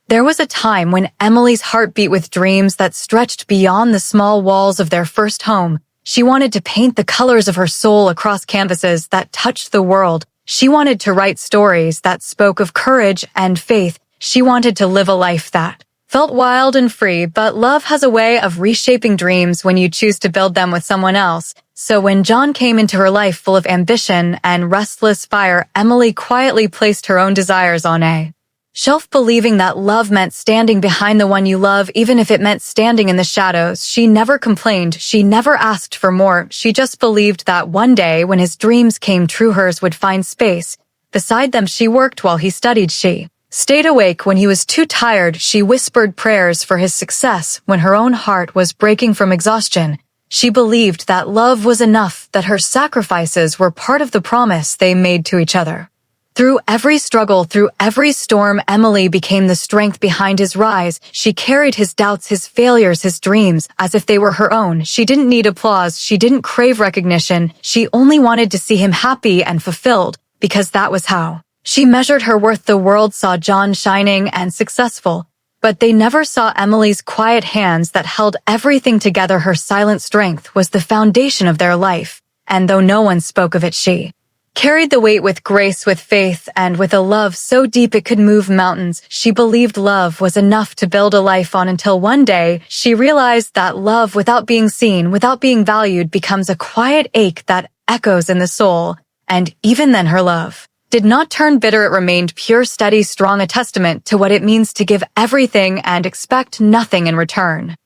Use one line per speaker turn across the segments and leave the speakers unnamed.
There was a time when Emily's heart beat with dreams that stretched beyond the small walls of their first home. She wanted to paint the colors of her soul across canvases that touched the world. She wanted to write stories that spoke of courage and faith. She wanted to live a life that felt wild and free, but love has a way of reshaping dreams when you choose to build them with someone else. So when John came into her life full of ambition and restless fire, Emily quietly placed her own desires on a shelf, believing that love meant standing behind the one you love, even if it meant standing in the shadows. She never complained. She never asked for more. She just believed that one day, when his dreams came true, hers would find space. Beside them, she worked while he studied. She stayed awake when he was too tired. She whispered prayers for his success when her own heart was breaking from exhaustion. She believed that love was enough, that her sacrifices were part of the promise they made to each other. Through every struggle, through every storm, Emily became the strength behind his rise. She carried his doubts, his failures, his dreams, as if they were her own. She didn't need applause. She didn't crave recognition. She only wanted to see him happy and fulfilled, because that was how she measured her worth. The world saw John shining and successful, but they never saw Emily's quiet hands that held everything together. Her silent strength was the foundation of their life, and though no one spoke of it, she carried the weight with grace, with faith, and with a love so deep it could move mountains. She believed love was enough to build a life on, until one day she realized that love without being seen, without being valued, becomes a quiet ache that echoes in the soul. And even then, her love did not turn bitter. It remained pure, steady, strong, a testament to what it means to give everything and expect nothing in return.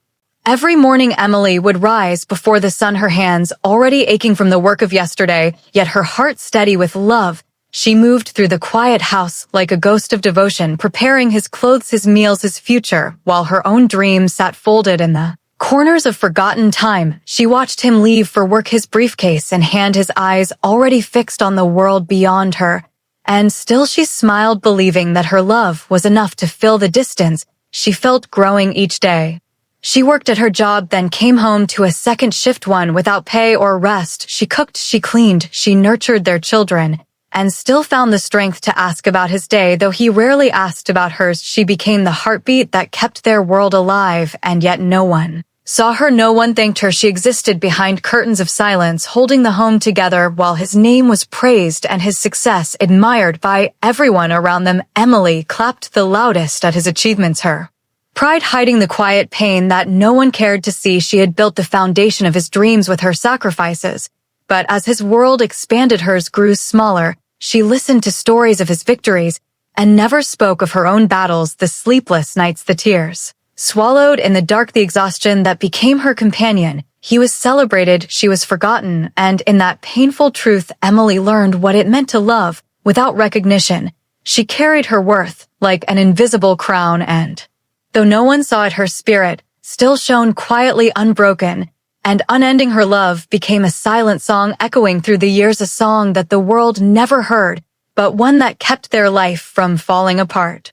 Every morning, Emily would rise before the sun, her hands already aching from the work of yesterday, yet her heart steady with love. She moved through the quiet house like a ghost of devotion, preparing his clothes, his meals, his future, while her own dreams sat folded in the corners of forgotten time. She watched him leave for work, his briefcase in hand, his eyes already fixed on the world beyond her. And still she smiled, believing that her love was enough to fill the distance she felt growing each day. She worked at her job, then came home to a second shift, one without pay or rest. She cooked, she cleaned, she nurtured their children, and still found the strength to ask about his day. Though he rarely asked about hers, she became the heartbeat that kept their world alive, and yet no one saw her, no one thanked her. She existed behind curtains of silence, holding the home together while his name was praised and his success admired by everyone around them. Emily clapped the loudest at his achievements, her pride hiding the quiet pain that no one cared to see. She had built the foundation of his dreams with her sacrifices, but as his world expanded, hers grew smaller. She listened to stories of his victories and never spoke of her own battles, the sleepless nights, the tears swallowed in the dark, the exhaustion that became her companion. He was celebrated, she was forgotten, and in that painful truth, Emily learned what it meant to love without recognition. She carried her worth like an invisible crown, and though no one saw it, her spirit still shone quietly, unbroken and unending. Her love became a silent song echoing through the years, a song that the world never heard, but one that kept their life from falling apart.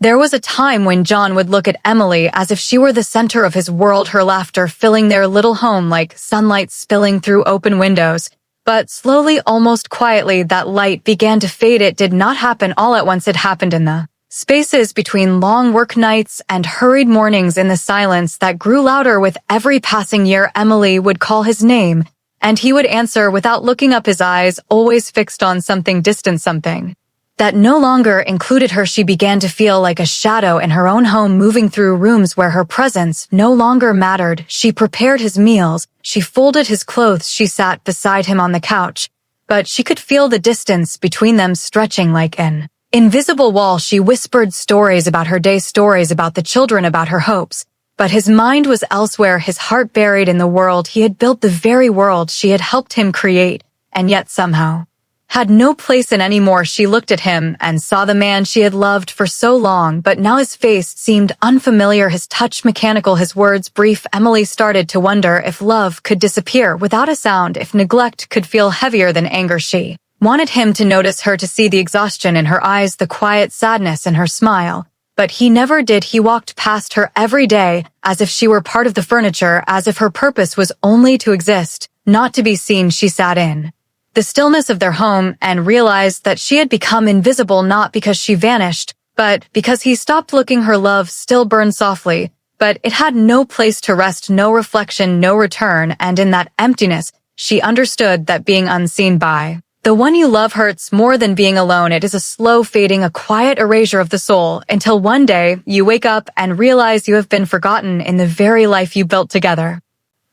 There was a time when John would look at Emily as if she were the center of his world, her laughter filling their little home like sunlight spilling through open windows. But slowly, almost quietly, that light began to fade. It did not happen all at once. It happened in the spaces between long work nights and hurried mornings, in the silence that grew louder with every passing year. Emily would call his name, and he would answer without looking up, his eyes always fixed on something distant, something that no longer included her. She began to feel like a shadow in her own home, moving through rooms where her presence no longer mattered. She prepared his meals, she folded his clothes, she sat beside him on the couch, but she could feel the distance between them stretching like an invisible wall. She whispered stories about her day, stories about the children, about her hopes. But his mind was elsewhere, his heart buried in the world he had built, the very world she had helped him create, and yet somehow had no place in anymore. She looked at him and saw the man she had loved for so long, but now his face seemed unfamiliar, his touch mechanical, his words brief. Emily started to wonder if love could disappear without a sound, if neglect could feel heavier than anger. She wanted him to notice her, to see the exhaustion in her eyes, the quiet sadness in her smile. But he never did. He walked past her every day as if she were part of the furniture, as if her purpose was only to exist, not to be seen. She sat in the stillness of their home and realized that she had become invisible, not because she vanished, but But because he stopped looking, her love still burned softly, but it had no place to rest, no reflection, no return, and in that emptiness, she understood that being unseen by the one you love hurts more than being alone. It is a slow fading, a quiet erasure of the soul, until one day you wake up and realize you have been forgotten in the very life you built together.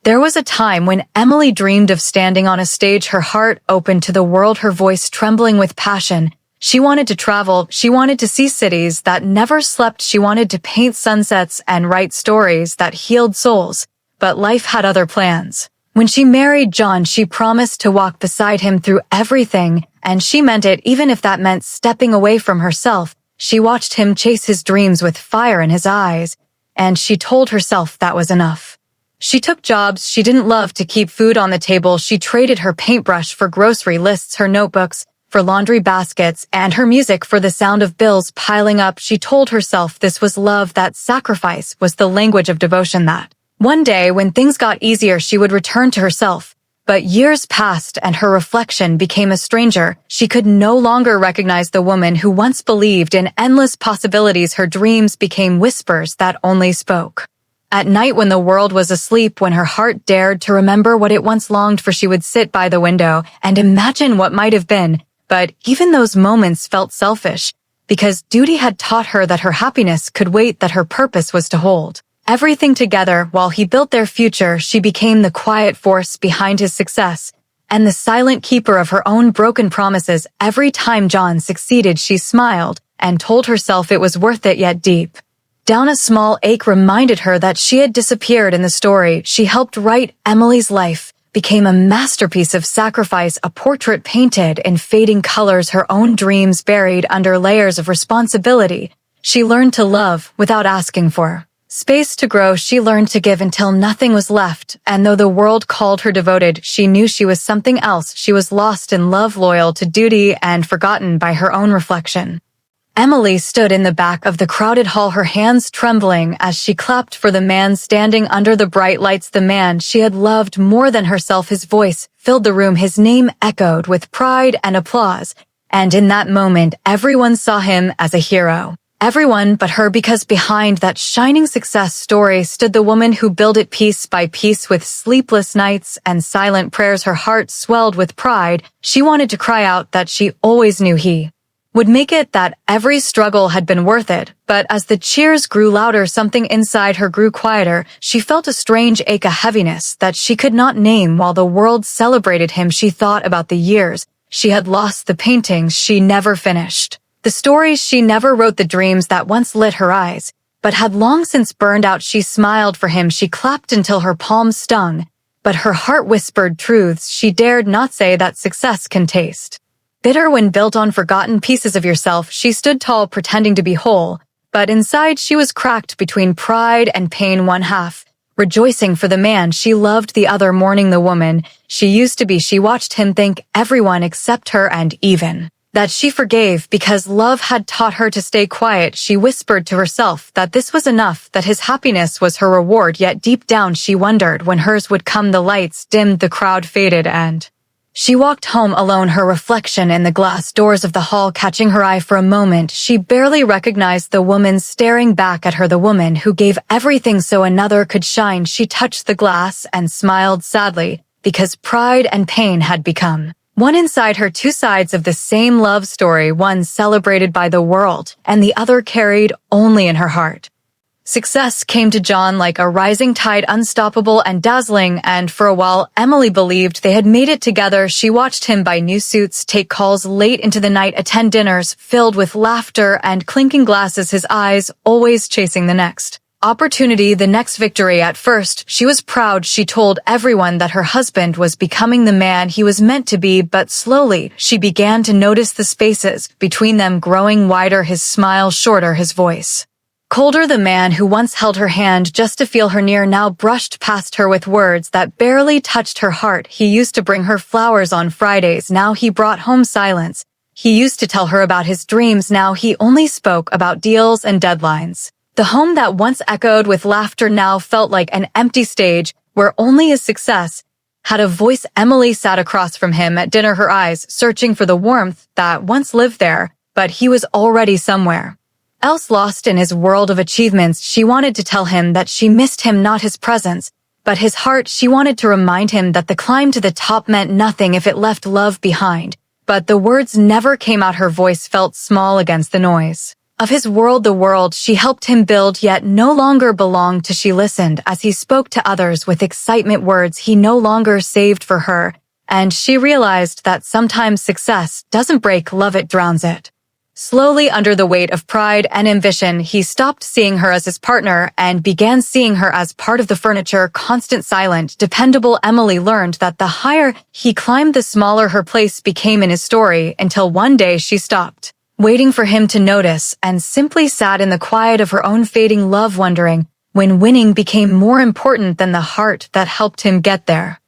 There was a time when Emily dreamed of standing on a stage, her heart open to the world, her voice trembling with passion. She wanted to travel, she wanted to see cities that never slept, she wanted to paint sunsets and write stories that healed souls. But life had other plans. When she married John, she promised to walk beside him through everything, and she meant it even if that meant stepping away from herself. She watched him chase his dreams with fire in his eyes, and she told herself that was enough. She took jobs she didn't love to keep food on the table. She traded her paintbrush for grocery lists, her notebooks for laundry baskets, and her music for the sound of bills piling up. She told herself this was love, that sacrifice was the language of devotion, that one day, when things got easier, she would return to herself. But years passed and her reflection became a stranger. She could no longer recognize the woman who once believed in endless possibilities. Her dreams became whispers that only spoke at night when the world was asleep. When her heart dared to remember what it once longed for, she would sit by the window and imagine what might have been. But even those moments felt selfish, because duty had taught her that her happiness could wait, that her purpose was to hold everything together. While he built their future, she became the quiet force behind his success and the silent keeper of her own broken promises. Every time John succeeded, she smiled and told herself it was worth it, yet deep down a small ache reminded her that she had disappeared in the story she helped write. Emily's life became a masterpiece of sacrifice, a portrait painted in fading colors, her own dreams buried under layers of responsibility. She learned to love without asking for space to grow. She learned to give until nothing was left, and though the world called her devoted, she knew she was something else. She was lost in love, loyal to duty, and forgotten by her own reflection. Emily stood in the back of the crowded hall, her hands trembling as she clapped for the man standing under the bright lights, the man she had loved more than herself. His voice filled the room, his name echoed with pride and applause, and in that moment, everyone saw him as a hero. Everyone but her, because behind that shining success story stood the woman who built it piece by piece with sleepless nights and silent prayers. Her heart swelled with pride. She wanted to cry out that she always knew he would make it, that every struggle had been worth it. But as the cheers grew louder, something inside her grew quieter. She felt a strange ache, a heaviness that she could not name. While the world celebrated him, she thought about the years she had lost, the paintings she never finished, the stories she never wrote, the dreams that once lit her eyes, but had long since burned out. She smiled for him. She clapped until her palms stung, but her heart whispered truths she dared not say, that success can taste bitter when built on forgotten pieces of yourself. She stood tall, pretending to be whole, but inside she was cracked between pride and pain. One half rejoicing for the man she loved, the other mourning the woman she used to be. She watched him thank everyone except her, and even that she forgave because love had taught her to stay quiet. She whispered to herself that this was enough, that his happiness was her reward, yet deep down she wondered when hers would come. The lights dimmed, the crowd faded, and she walked home alone, her reflection in the glass doors of the hall catching her eye. For a moment, she barely recognized the woman staring back at her, the woman who gave everything so another could shine. She touched the glass and smiled sadly, because pride and pain had become one inside her, two sides of the same love story, one celebrated by the world and the other carried only in her heart. Success came to John like a rising tide, unstoppable and dazzling, and for a while Emily believed they had made it together. She watched him buy new suits, take calls late into the night, attend dinners filled with laughter and clinking glasses, his eyes always chasing the next opportunity, the next victory. At first, she was proud. She told everyone that her husband was becoming the man he was meant to be, but slowly she began to notice the spaces between them growing wider, his smile shorter, his voice colder. The man who once held her hand just to feel her near now brushed past her with words that barely touched her heart. He used to bring her flowers on Fridays, now he brought home silence. He used to tell her about his dreams, now he only spoke about deals and deadlines. The home that once echoed with laughter now felt like an empty stage where only his success had a voice. Emily sat across from him at dinner, her eyes searching for the warmth that once lived there, but he was already somewhere Else lost in his world of achievements, she wanted to tell him that she missed him, not his presence, but his heart. She wanted to remind him that the climb to the top meant nothing if it left love behind. But the words never came out. Her voice felt small against the noise of his world. The world she helped him build yet no longer belonged to. She listened as he spoke to others with excitement, words he no longer saved for her, and she realized that sometimes success doesn't break love, it drowns it. Slowly, under the weight of pride and ambition, he stopped seeing her as his partner and began seeing her as part of the furniture. Constant, silent, dependable Emily learned that the higher he climbed, the smaller her place became in his story, until one day she stopped waiting for him to notice and simply sat in the quiet of her own fading love, wondering when winning became more important than the heart that helped him get there.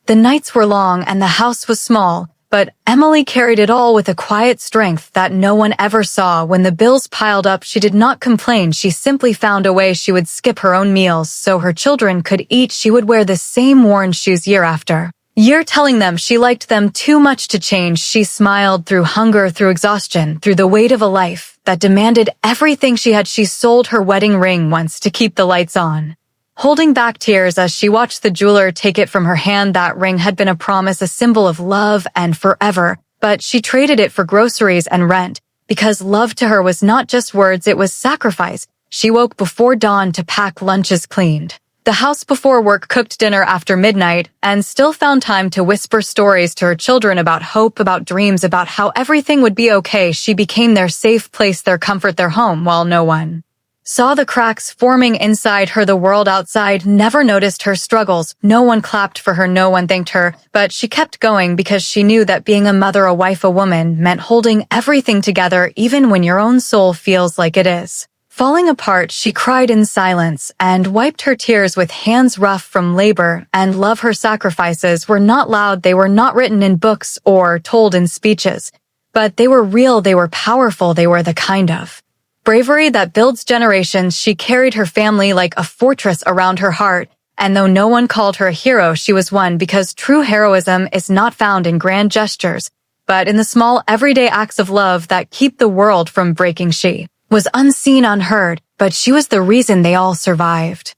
The nights were long and the house was small, but Emily carried it all with a quiet strength that no one ever saw. When the bills piled up, she did not complain. She simply found a way. She would skip her own meals so her children could eat. She would wear the same worn shoes year after year, telling them she liked them too much to change. She smiled through hunger, through exhaustion, through the weight of a life that demanded everything she had. She sold her wedding ring once to keep the lights on, holding back tears as she watched the jeweler take it from her hand. That ring had been a promise, a symbol of love and forever, but she traded it for groceries and rent, because love to her was not just words, it was sacrifice. She woke before dawn to pack lunches, cleaned the house before work, cooked dinner after midnight, and still found time to whisper stories to her children about hope, about dreams, about how everything would be okay. She became their safe place, their comfort, their home, while no one saw the cracks forming inside her. The world outside never noticed her struggles. No one clapped for her, no one thanked her, but she kept going because she knew that being a mother, a wife, a woman meant holding everything together, even when your own soul feels like it is falling apart. She cried in silence and wiped her tears with hands rough from labor and love. Her sacrifices were not loud, they were not written in books or told in speeches, but they were real, they were powerful, they were the kind of bravery that builds generations. She carried her family like a fortress around her heart, and though no one called her a hero, she was one, because true heroism is not found in grand gestures, but in the small, everyday acts of love that keep the world from breaking. She was unseen, unheard, but she was the reason they all survived.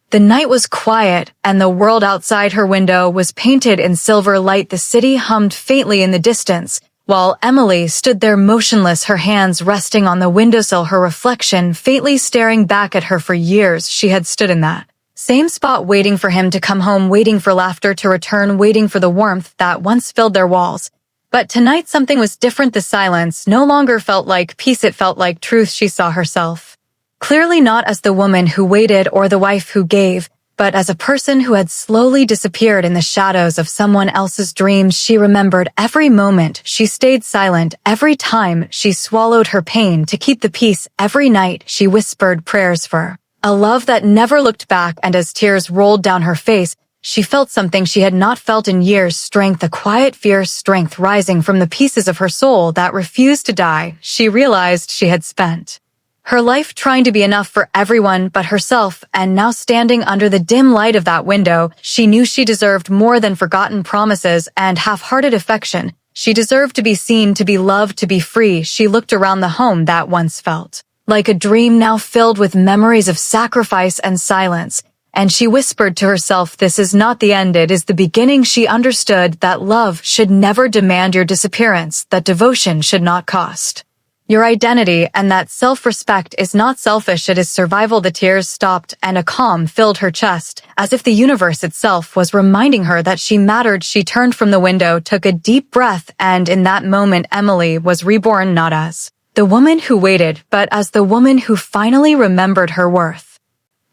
The night was quiet, and the world outside her window was painted in silver light. The city hummed faintly in the distance, while Emily stood there motionless, her hands resting on the windowsill, her reflection faintly staring back at her. For years, she had stood in that same spot, waiting for him to come home, waiting for laughter to return, waiting for the warmth that once filled their walls. But tonight something was different. The silence no longer felt like peace, it felt like truth. She saw herself clearly, not as the woman who waited or the wife who gave, but as a person who had slowly disappeared in the shadows of someone else's dreams. She remembered every moment she stayed silent, every time she swallowed her pain to keep the peace, every night she whispered prayers for a love that never looked back. And as tears rolled down her face, she felt something she had not felt in years, strength, a quiet, fierce strength rising from the pieces of her soul that refused to die. She realized she had spent her life trying to be enough for everyone but herself, and now standing under the dim light of that window, she knew she deserved more than forgotten promises and half-hearted affection. She deserved to be seen, to be loved, to be free. She looked around the home that once felt like a dream, now filled with memories of sacrifice and silence, and she whispered to herself, this is not the end, it is the beginning. She understood that love should never demand your disappearance, that devotion should not cost your identity, and that self-respect is not selfish, it is survival. The tears stopped and a calm filled her chest, as if the universe itself was reminding her that she mattered. She turned from the window, took a deep breath, and in that moment Emily was reborn, not as the woman who waited, but as the woman who finally remembered her worth.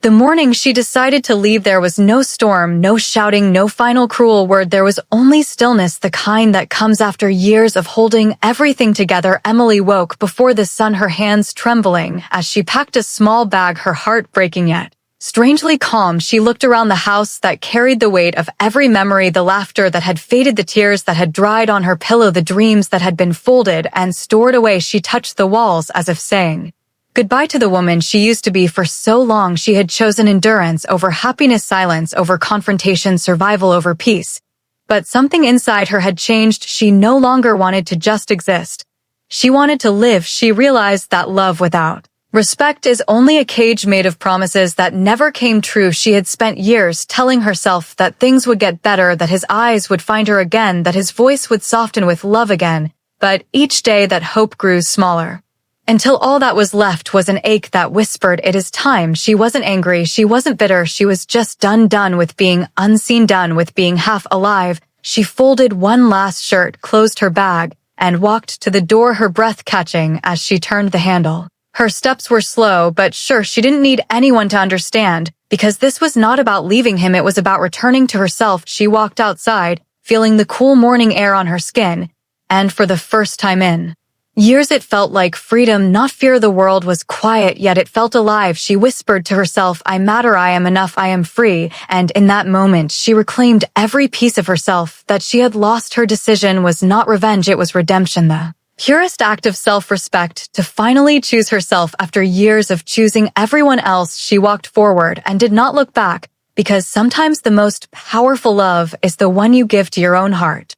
The morning she decided to leave, there was no storm, no shouting, no final cruel word. There was only stillness, the kind that comes after years of holding everything together. Emily woke before the sun, her hands trembling as she packed a small bag, her heart breaking yet strangely calm. She looked around the house that carried the weight of every memory, the laughter that had faded, the tears that had dried on her pillow, the dreams that had been folded and stored away. She touched the walls as if saying goodbye to the woman she used to be. For so long she had chosen endurance over happiness, silence over confrontation, survival over peace. But something inside her had changed. She no longer wanted to just exist. She wanted to live. She realized that love without Respect is only a cage made of promises that never came true. She had spent years telling herself that things would get better, that his eyes would find her again, that his voice would soften with love again. But each day that hope grew smaller, until all that was left was an ache that whispered, "It is time." She wasn't angry, she wasn't bitter, she was just done with being unseen, done with being half alive. She folded one last shirt, closed her bag, and walked to the door, her breath catching as she turned the handle. Her steps were slow, but sure, she didn't need anyone to understand, because this was not about leaving him, it was about returning to herself. She walked outside, feeling the cool morning air on her skin, and for the first time in years it felt like freedom, not fear. The world was quiet, yet it felt alive. She whispered to herself, "I matter, I am enough, I am free." And in that moment, she reclaimed every piece of herself that she had lost. Her decision was not revenge, it was redemption, the purest act of self-respect, to finally choose herself after years of choosing everyone else. She walked forward and did not look back, because sometimes the most powerful love is the one you give to your own heart.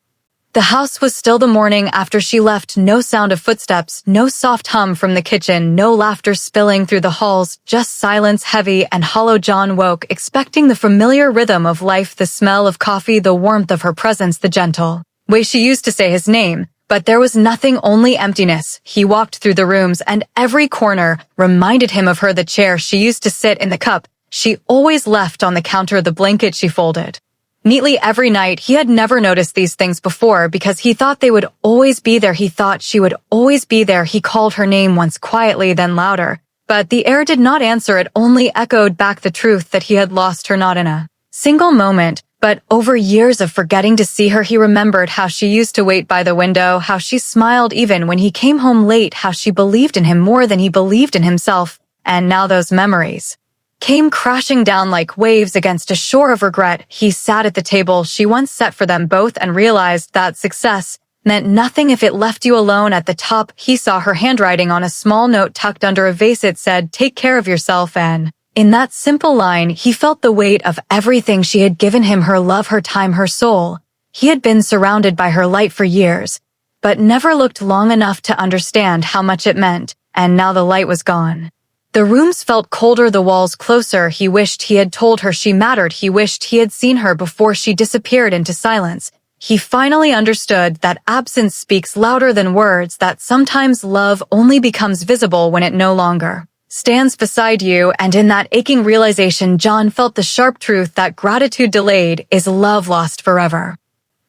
The house was still the morning after she left. No sound of footsteps, no soft hum from the kitchen, no laughter spilling through the halls, just silence, heavy and hollow. John woke, expecting the familiar rhythm of life, the smell of coffee, the warmth of her presence, the gentle way she used to say his name. But there was nothing, only emptiness. He walked through the rooms, and every corner reminded him of her. The chair she used to sit in, the cup she always left on the counter, the blanket she folded neatly every night. He had never noticed these things before because he thought they would always be there. He thought she would always be there. He called her name once quietly, then louder. But the air did not answer. It only echoed back the truth that he had lost her, not in a single moment, but over years of forgetting to see her. He remembered how she used to wait by the window, how she smiled even when he came home late, how she believed in him more than he believed in himself. And now those memories came crashing down like waves against a shore of regret. He sat at the table she once set for them both and realized that success meant nothing if it left you alone. At the top, he saw her handwriting on a small note tucked under a vase. It said, "Take care of yourself," and in that simple line, he felt the weight of everything she had given him, her love, her time, her soul. He had been surrounded by her light for years, but never looked long enough to understand how much it meant, and now the light was gone. The rooms felt colder, the walls closer. He wished he had told her she mattered. He wished he had seen her before she disappeared into silence. He finally understood that absence speaks louder than words, that sometimes love only becomes visible when it no longer stands beside you. And in that aching realization, John felt the sharp truth that gratitude delayed is love lost forever.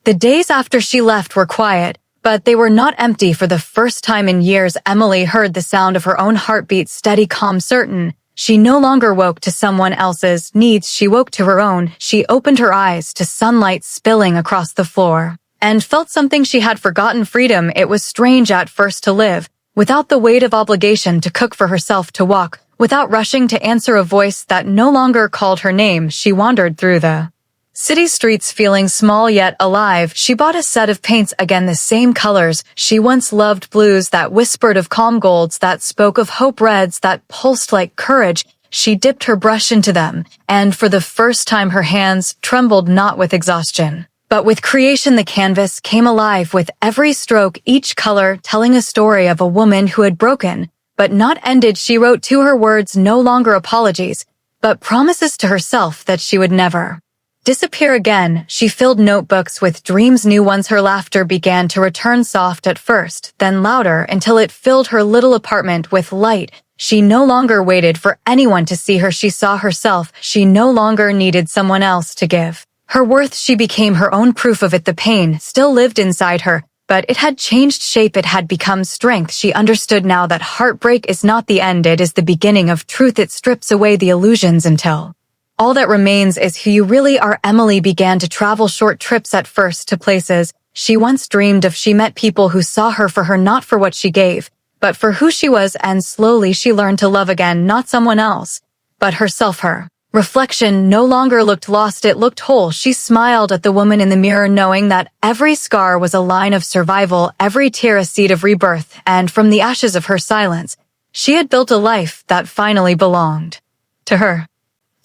The days after she left were quiet, but they were not empty. For the first time in years, Emily heard the sound of her own heartbeat, steady, calm, certain. She no longer woke to someone else's needs, she woke to her own. She opened her eyes to sunlight spilling across the floor, and felt something she had forgotten, freedom. It was strange at first to live without the weight of obligation, to cook for herself, to walk without rushing to answer a voice that no longer called her name. She wandered through the city streets feeling small yet alive. She bought a set of paints, again the same colors she once loved, blues that whispered of calm, golds that spoke of hope, reds that pulsed like courage. She dipped her brush into them, and for the first time her hands trembled, not with exhaustion, but with creation. The canvas came alive with every stroke, each color telling a story of a woman who had broken, but not ended. She wrote to her words, no longer apologies, but promises to herself that she would never disappear again. She filled notebooks with dreams, new ones. Her laughter began to return, soft at first, then louder, until it filled her little apartment with light. She no longer waited for anyone to see her. She saw herself. She no longer needed someone else to give her worth. She became her own proof of it. The pain still lived inside her, but it had changed shape. It had become strength. She understood now that heartbreak is not the end, it is the beginning of truth. It strips away the illusions until all that remains is who you really are. Emily began to travel, short trips at first to places she once dreamed of. She met people who saw her for her, not for what she gave, but for who she was, and slowly she learned to love again, not someone else, but herself. Her reflection no longer looked lost, it looked whole. She smiled at the woman in the mirror, knowing that every scar was a line of survival, every tear a seed of rebirth, and from the ashes of her silence, she had built a life that finally belonged to her.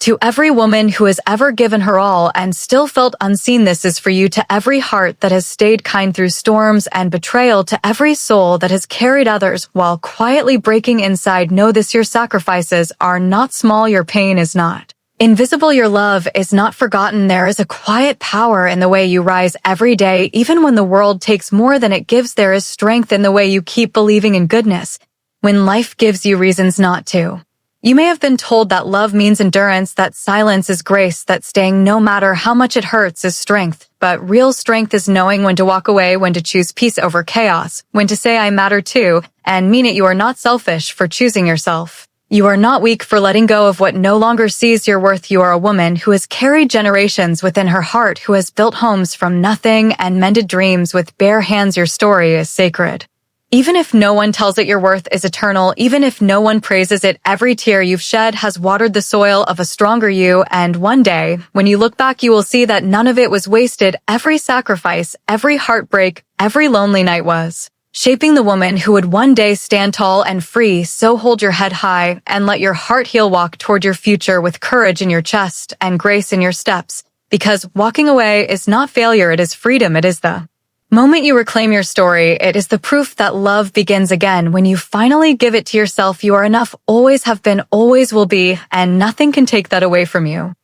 To every woman who has ever given her all and still felt unseen, this is for you. To every heart that has stayed kind through storms and betrayal, to every soul that has carried others while quietly breaking inside, know this: your sacrifices are not small, your pain is not invisible, your love is not forgotten. There is a quiet power in the way you rise every day, even when the world takes more than it gives. There is strength in the way you keep believing in goodness when life gives you reasons not to. You may have been told that love means endurance, that silence is grace, that staying no matter how much it hurts is strength. But real strength is knowing when to walk away, when to choose peace over chaos, when to say I matter too, and mean it. You are not selfish for choosing yourself. You are not weak for letting go of what no longer sees your worth. You are a woman who has carried generations within her heart, who has built homes from nothing and mended dreams with bare hands. Your story is sacred. Even if no one tells it, your worth is eternal. Even if no one praises it, every tear you've shed has watered the soil of a stronger you. And one day, when you look back, you will see that none of it was wasted. Every sacrifice, every heartbreak, every lonely night was shaping the woman who would one day stand tall and free. So hold your head high and let your heart heal. Walk toward your future with courage in your chest and grace in your steps. Because walking away is not failure, it is freedom. It is the moment you reclaim your story. It is the proof that love begins again. When you finally give it to yourself, you are enough, always have been, always will be, and nothing can take that away from you.